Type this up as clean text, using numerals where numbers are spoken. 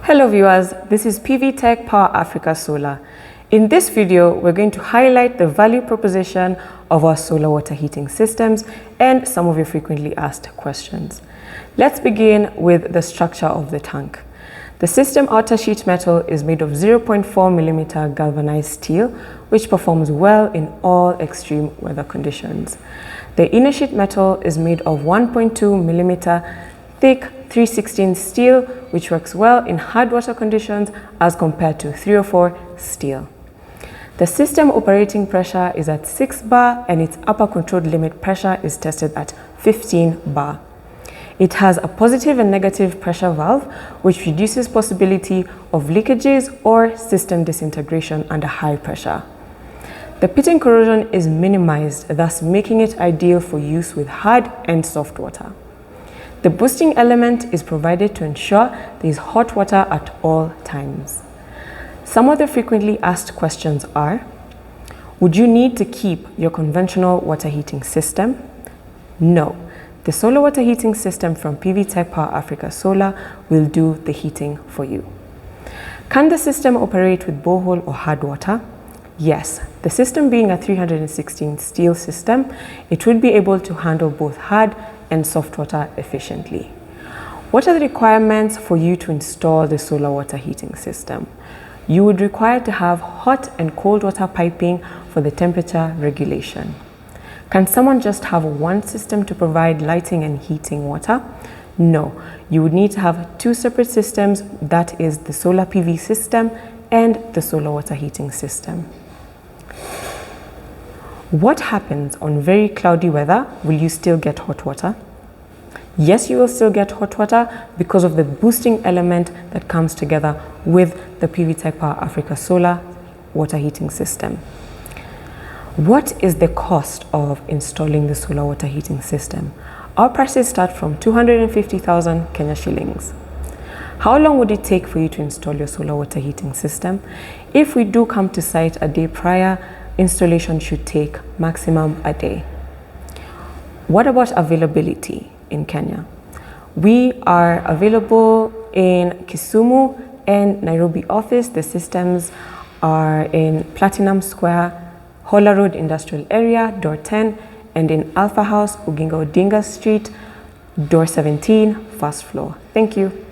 Hello viewers, this is PVTECH Power Africa Solar. In this video, we're going to highlight the value proposition of our solar water heating systems and some of your frequently asked questions. Let's begin with the structure of the tank. The system outer sheet metal is made of 0.4mm galvanized steel, which performs well in all extreme weather conditions. The inner sheet metal is made of 1.2mm thick 316 steel, which works well in hard water conditions as compared to 304 steel. The system operating pressure is at 6 bar and its upper controlled limit pressure is tested at 15 bar. It has a positive and negative pressure valve, which reduces possibility of leakages or system disintegration under high pressure. The pitting corrosion is minimized, thus making it ideal for use with hard and soft water. The boosting element is provided to ensure there is hot water at all times. Some of the frequently asked questions are: would you need to keep your conventional water heating system? No. The solar water heating system from PVTECH Power Africa Solar will do the heating for you. Can the system operate with borehole or hard water? Yes. The system being a 316 steel system, it would be able to handle both hard and soft water efficiently. What are the requirements for you to install the solar water heating system? You would require to have hot and cold water piping for the temperature regulation. Can someone just have one system to provide lighting and heating water? No, you would need to have two separate systems, that is the solar PV system and the solar water heating system. What happens on very cloudy weather? Will you still get hot water? Yes, you will still get hot water because of the boosting element that comes together with the PVTECH Power Africa Solar water heating system. What is the cost of installing the solar water heating system? Our prices start from 250,000 Kenya shillings. How long would it take for you to install your solar water heating system? If we do come to site a day prior, installation should take maximum a day. What about availability in Kenya? We are available in Kisumu and Nairobi office. The systems are in Platinum Square, Hola Road Industrial Area, door 10, and in Alpha House, Uginga Odinga Street, door 17, first floor. Thank you.